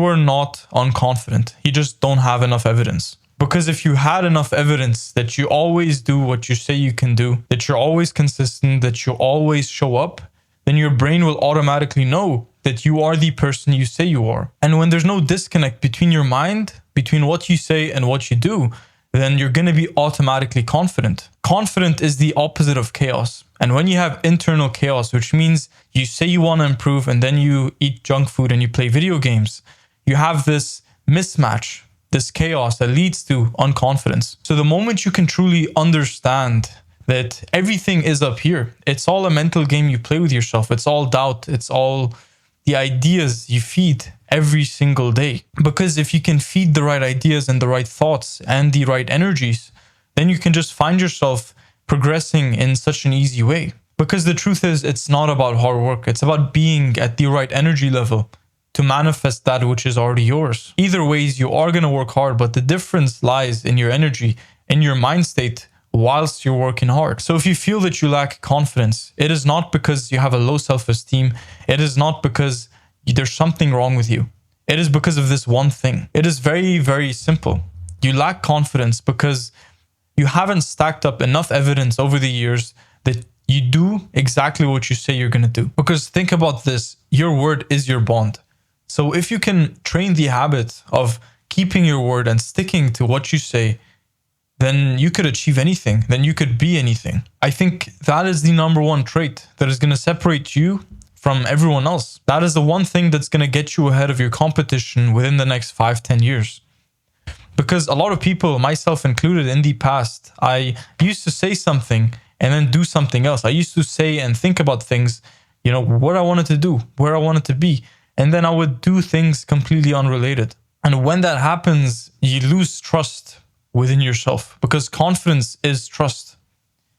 you are not unconfident. You just don't have enough evidence. Because if you had enough evidence that you always do what you say you can do, that you're always consistent, that you always show up, then your brain will automatically know that you are the person you say you are. And when there's no disconnect between your mind, between what you say and what you do, then you're going to be automatically confident. Confident is the opposite of chaos. And when you have internal chaos, which means you say you want to improve and then you eat junk food and you play video games, you have this mismatch, this chaos that leads to unconfidence. So the moment you can truly understand that everything is up here, it's all a mental game you play with yourself. It's all doubt. It's all the ideas you feed every single day. Because if you can feed the right ideas and the right thoughts and the right energies, then you can just find yourself progressing in such an easy way. Because the truth is, it's not about hard work. It's about being at the right energy level to manifest that which is already yours. Either ways, you are going to work hard, but the difference lies in your energy, in your mind state, whilst you're working hard. So if you feel that you lack confidence, it is not because you have a low self-esteem. It is not because there's something wrong with you. It is because of this one thing. It is very, very simple. You lack confidence because you haven't stacked up enough evidence over the years that you do exactly what you say you're going to do. Because think about this, your word is your bond. So if you can train the habit of keeping your word and sticking to what you say, then you could achieve anything. Then you could be anything. I think that is the number one trait that is going to separate you from everyone else. That is the one thing that's going to get you ahead of your competition within the next 5-10 years. Because a lot of people, myself included in the past, I used to say something and then do something else. I used to say and think about things, what I wanted to do, where I wanted to be. And then I would do things completely unrelated. And when that happens, you lose trust within yourself, because confidence is trust.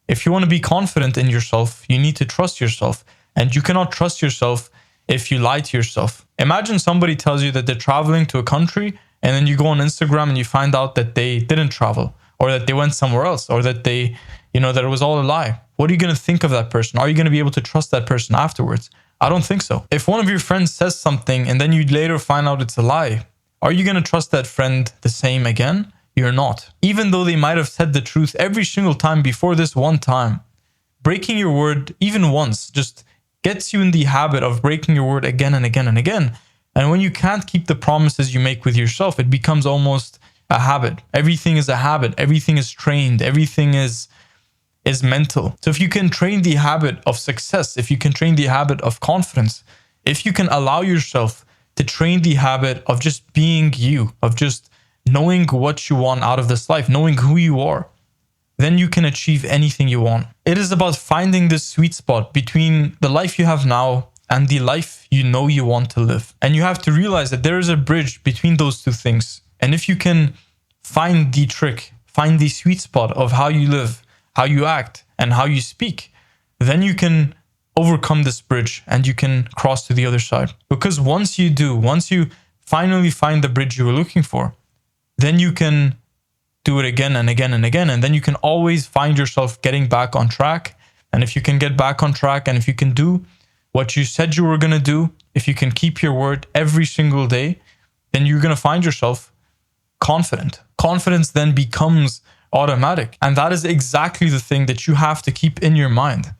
If you want to be confident in yourself, you need to trust yourself. And you cannot trust yourself if you lie to yourself. Imagine somebody tells you that they're traveling to a country, and then you go on Instagram and you find out that they didn't travel, or that they went somewhere else, or that that it was all a lie. What are you going to think of that person? Are you going to be able to trust that person afterwards? I don't think so. If one of your friends says something and then you later find out it's a lie, are you going to trust that friend the same again? You're not. Even though they might have said the truth every single time before this one time, breaking your word even once just gets you in the habit of breaking your word again and again and again. And when you can't keep the promises you make with yourself, it becomes almost a habit. Everything is a habit. Everything is trained. Everything is mental. So if you can train the habit of success, if you can train the habit of confidence, if you can allow yourself to train the habit of just being you, of just knowing what you want out of this life, knowing who you are, then you can achieve anything you want. It is about finding this sweet spot between the life you have now and the life you know you want to live. And you have to realize that there is a bridge between those two things. And if you can find the trick, find the sweet spot of how you live, how you act, and how you speak, then you can overcome this bridge and you can cross to the other side. Because once you finally find the bridge you were looking for, then you can do it again and again and again. And then you can always find yourself getting back on track. And if you can get back on track, and if you can do what you said you were going to do, if you can keep your word every single day, then you're going to find yourself confident. Confidence then becomes automatic. And that is exactly the thing that you have to keep in your mind.